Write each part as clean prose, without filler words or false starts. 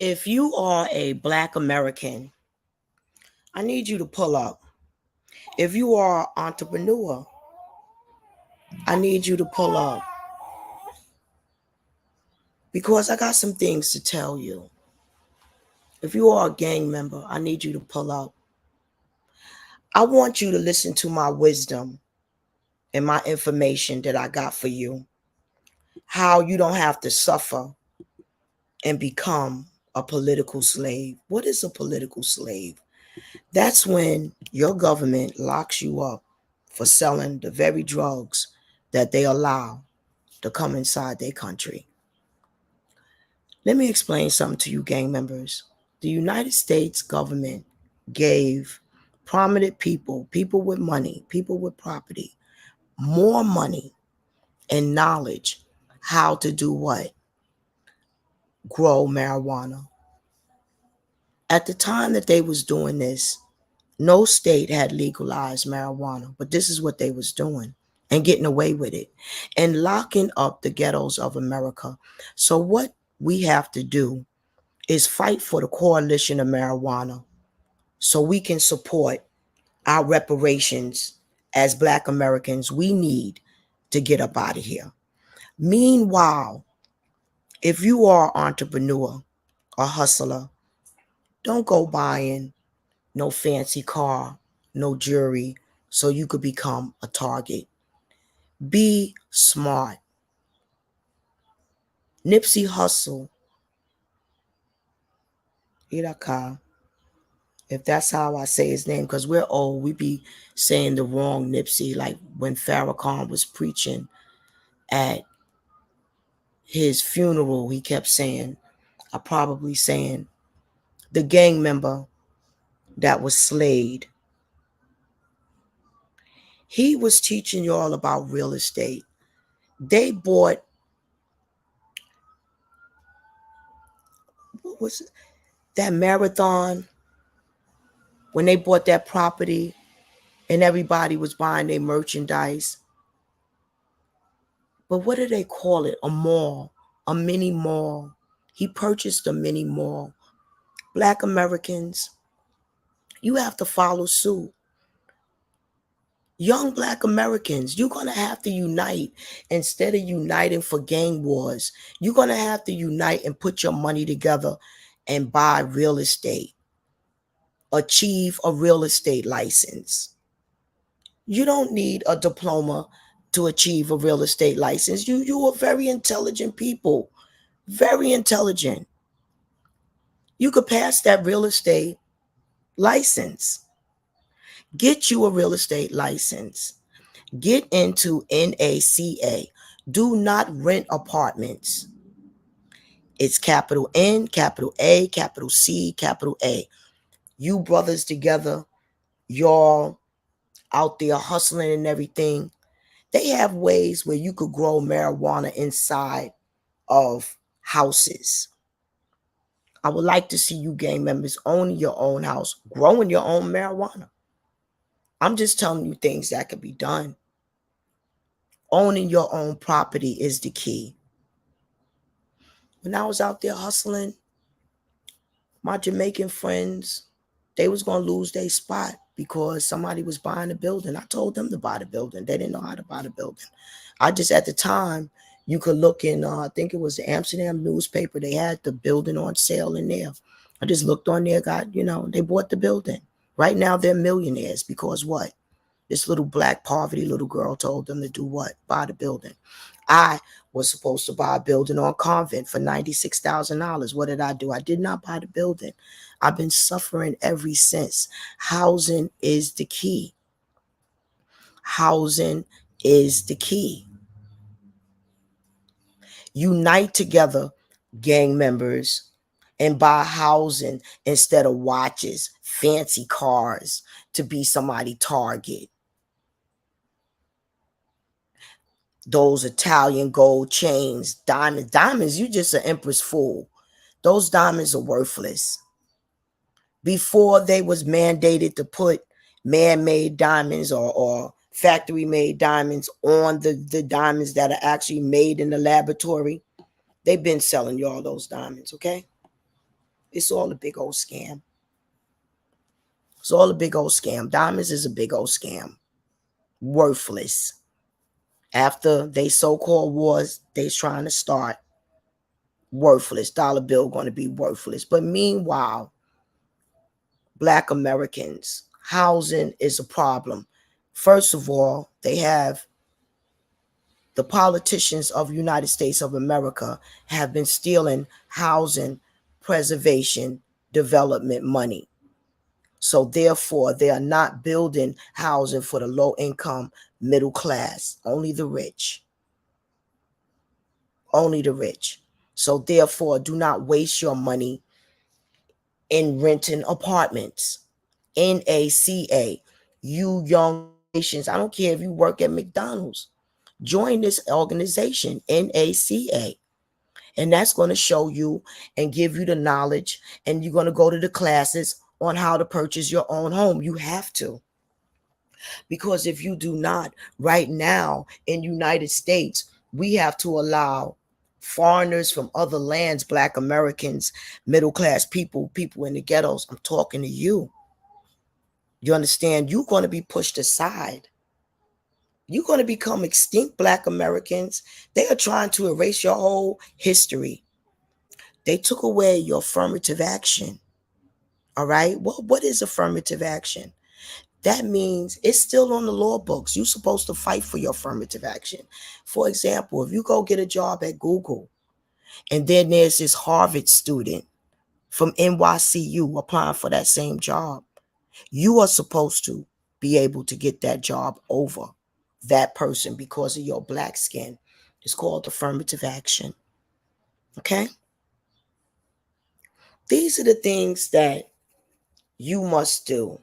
If you are a Black American, I need you to pull up. If you are an entrepreneur, I need you to pull up because I got some things to tell you. If you are a gang member, I need you to pull up. I want you to listen to my wisdom and my information that I got for you. How you don't have to suffer and become a political slave. What is a political slave? That's when your government locks you up for selling the very drugs that they allow to come inside their country. Let me explain something to you, gang members. The United States government gave prominent people, people with money, people with property, more money and knowledge how to do what? Grow marijuana. At the time that they was doing this, no state had legalized marijuana, but this is what they was doing and getting away with it and locking up the ghettos of America. So what we have to do is fight for the coalition of marijuana so we can support our reparations as Black Americans we need to get up out of here. Meanwhile, if you are an entrepreneur, a hustler, don't go buying no fancy car, no jewelry, so you could become a target. Be smart. Nipsey Hussle, Iraka, if that's how I say his name, because we're old, we be saying the wrong Nipsey, like when Farrakhan was preaching at his funeral, he kept saying, I probably saying, the gang member that was slayed. He was teaching you all about real estate. They bought, what was it? That marathon, when they bought that property and everybody was buying their merchandise. But what do they call it? A mall, a mini mall. He purchased a mini mall. Black Americans, you have to follow suit. Young Black Americans, you're going to have to unite instead of uniting for gang wars. You're going to have to unite and put your money together and buy real estate. Achieve a real estate license. You don't need a diploma to achieve a real estate license. You are very intelligent people, very intelligent. You could pass that real estate license. Get you a real estate license. Get into NACA. Do not rent apartments. It's capital N, capital A, capital C, capital A. You brothers together, y'all out there hustling and everything. They have ways where you could grow marijuana inside of houses. I would like to see you gang members owning your own house, growing your own marijuana. I'm just telling you things that could be done. Owning your own property is the key. When I was out there hustling, my Jamaican friends, they was going to lose their spot because somebody was buying a building. I told them to buy the building. They didn't know how to buy the building. I just, at the time, you could look in, I think it was the Amsterdam newspaper. They had the building on sale in there. I just looked on there, they bought the building. Right now, they're millionaires because what? This little Black poverty little girl told them to do what? Buy the building. I was supposed to buy a building on Convent for $96,000. What did I do? I did not buy the building. I've been suffering ever since. Housing is the key. Housing is the key. Unite together, gang members, and buy housing instead of watches, fancy cars to be somebody target. Those Italian gold chains, diamonds, you just an empress fool. Those diamonds are worthless. Before they was mandated to put man-made diamonds or factory-made diamonds on the diamonds that are actually made in the laboratory, they've been selling you all those diamonds, okay? It's all a big old scam. It's all a big old scam. Diamonds is a big old scam. Worthless. After they so-called wars they's trying to start, worthless. Dollar bill going to be worthless. But meanwhile, Black Americans, housing is a problem. First of all, they have the politicians of the United States of America have been stealing housing preservation development money. So therefore, they are not building housing for the low income middle class, only the rich. Only the rich. So therefore, do not waste your money in renting apartments. NACA, you young generations, I don't care if you work at McDonald's, join this organization, NACA. And that's going to show you and give you the knowledge, and you're going to go to the classes on how to purchase your own home. You have to. Because if you do not, right now in United States, we have to allow foreigners from other lands, Black Americans, middle class people, people in the ghettos. I'm talking to you. You understand? You're going to be pushed aside. You're going to become extinct, Black Americans. They are trying to erase your whole history. They took away your affirmative action. All right? Well, what is affirmative action? That means it's still on the law books. You're supposed to fight for your affirmative action. For example, if you go get a job at Google, and then there's this Harvard student from NYCU applying for that same job, you are supposed to be able to get that job over that person because of your Black skin. It's called affirmative action. Okay? These are the things that you must do.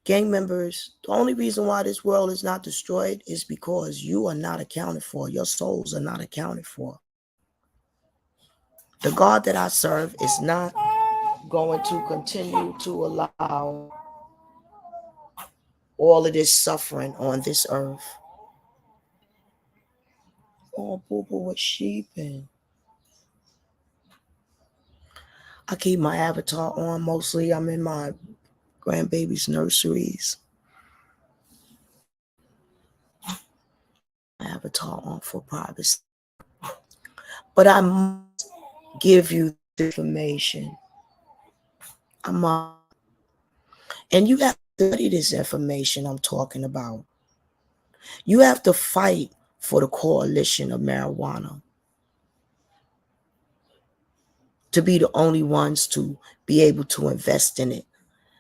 Gang members, the only reason why this world is not destroyed is because you are not accounted for. Your souls are not accounted for. The God that I serve is not going to continue to allow all of this suffering on this earth. Oh, boo boo was sheeping. I keep my avatar on. Mostly I'm in my grandbaby's nurseries. My avatar on for privacy. But I must give you the information. I must. And you have to study this information I'm talking about. You have to fight for the coalition of marijuana to be the only ones to be able to invest in it.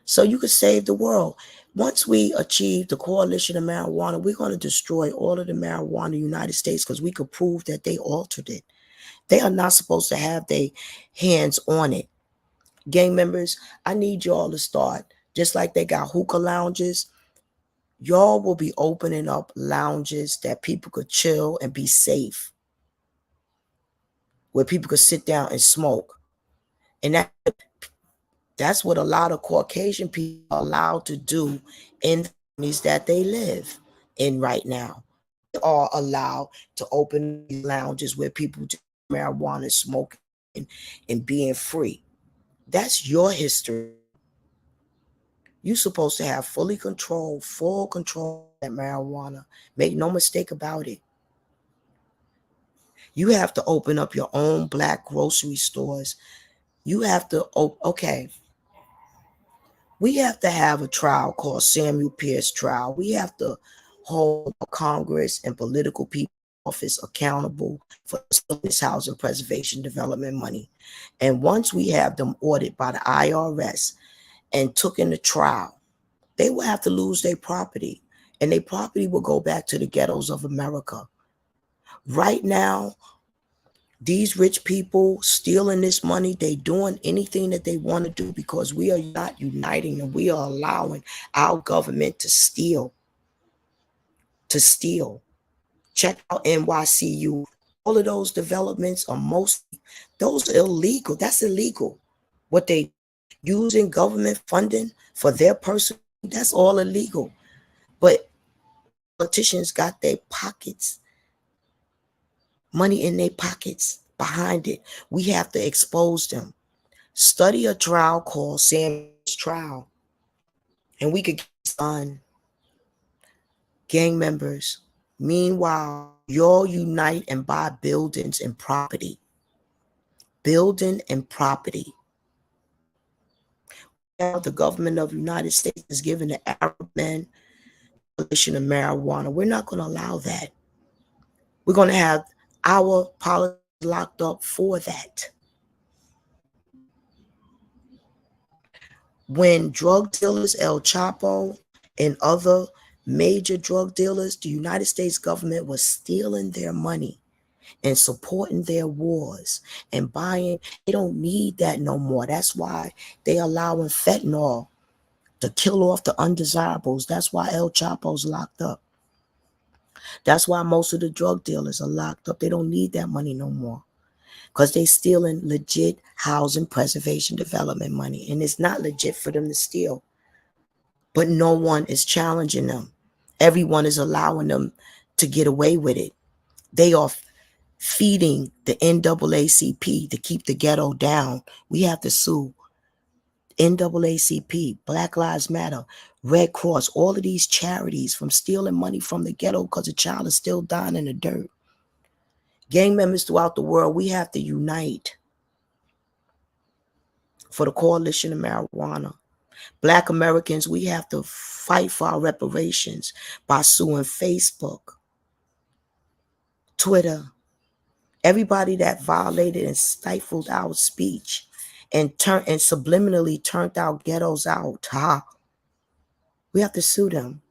So you could save the world. Once we achieve the coalition of marijuana, we're going to destroy all of the marijuana in the United States because we could prove that they altered it. They are not supposed to have their hands on it. Gang members, I need y'all to start. Just like they got hookah lounges, y'all will be opening up lounges that people could chill and be safe, where people could sit down and smoke. And that's what a lot of Caucasian people are allowed to do in the communities that they live in right now. They are allowed to open these lounges where people just marijuana, smoking, and being free. That's your history. You're supposed to have full control of that marijuana. Make no mistake about it. You have to open up your own Black grocery stores. You have to, okay, we have to have a trial called Samuel Pierce trial. We have to hold Congress and political people in office accountable for this housing preservation development money. And once we have them audited by the IRS and took in the trial, they will have to lose their property, and their property will go back to the ghettos of America. Right now, these rich people stealing this money, they doing anything that they want to do because we are not uniting, and we are allowing our government to steal. Check out NYCU. All of those developments are those are illegal. That's illegal. What they using government funding for their personal, that's all illegal. But politicians got their pockets, money in their pockets. behind it. We have to expose them. Study a trial called Samuel's Trial, and we could get this done. Gang members, meanwhile, y'all unite and buy buildings and property. Building and property. Now the government of the United States is giving the Arab men coalition of marijuana. We're not going to allow that. We're going to have our politicians locked up for that. When drug dealers, El Chapo and other major drug dealers, the United States government was stealing their money and supporting their wars and buying. They don't need that no more. That's why they allowing fentanyl to kill off the undesirables. That's why El Chapo's locked up. That's why most of the drug dealers are locked up. They don't need that money no more because they stealing legit housing preservation development money. And it's not legit for them to steal. But no one is challenging them. Everyone is allowing them to get away with it. They are feeding the NAACP to keep the ghetto down. We have to sue NAACP, Black Lives Matter, Red Cross, all of these charities from stealing money from the ghetto because a child is still dying in the dirt. Gang members throughout the world, we have to unite for the coalition of marijuana. Black Americans, we have to fight for our reparations by suing Facebook, Twitter, everybody that violated and stifled our speech and subliminally turned our ghettos out. We have to sue them.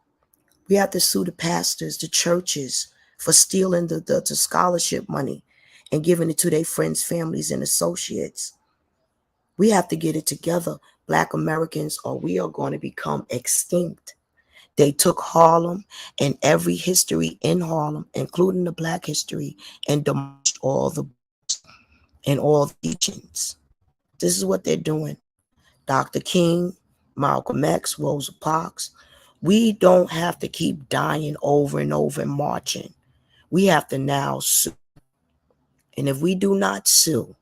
We have to sue the pastors, the churches for stealing the scholarship money and giving it to their friends, families, and associates. We have to get it together, Black Americans, or we are going to become extinct. They took Harlem and every history in Harlem, including the Black history, and demolished all the books and all the teachings. This is what they're doing. Dr. King, Malcolm X, Rosa Parks. We don't have to keep dying over and over and marching. We have to now sue. And if we do not sue,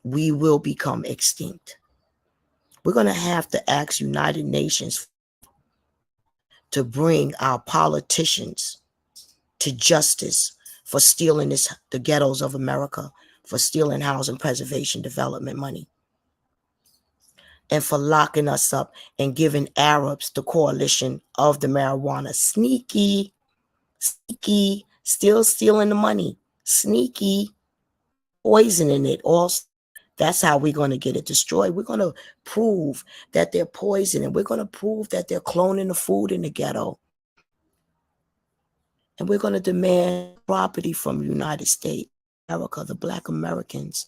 we will become extinct. We're going to have to ask United Nations to bring our politicians to justice for stealing the ghettos of America, for stealing housing preservation development money, and for locking us up and giving Arabs the coalition of the marijuana. Sneaky, still stealing the money, sneaky, poisoning it also. That's how we're going to get it destroyed. We're going to prove that they're poisoning. We're going to prove that they're cloning the food in the ghetto. And we're going to demand property from the United States, America, the Black Americans.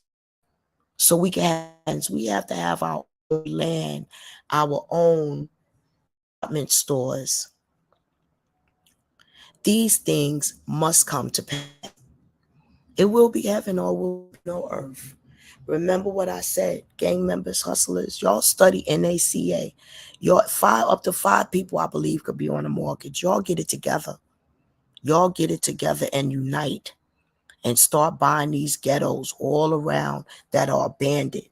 So we have to have our own land, our own apartment stores. These things must come to pass. It will be heaven or will be no earth. Remember what I said, gang members, hustlers, y'all study NACA. Y'all up to 5 people, I believe, could be on a mortgage. Y'all get it together. Y'all get it together and unite and start buying these ghettos all around that are abandoned.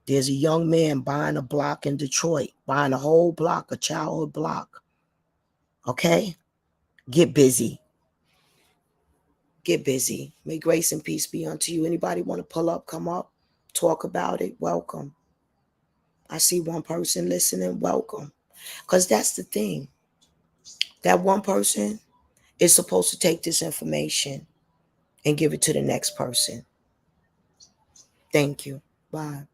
There's a young man buying a block in Detroit, buying a whole block, a childhood block. Okay? Get busy. Get busy. May grace and peace be unto you. Anybody want to pull up, come up, talk about it? Welcome. I see one person listening. Welcome. Because that's the thing. That one person is supposed to take this information and give it to the next person. Thank you. Bye.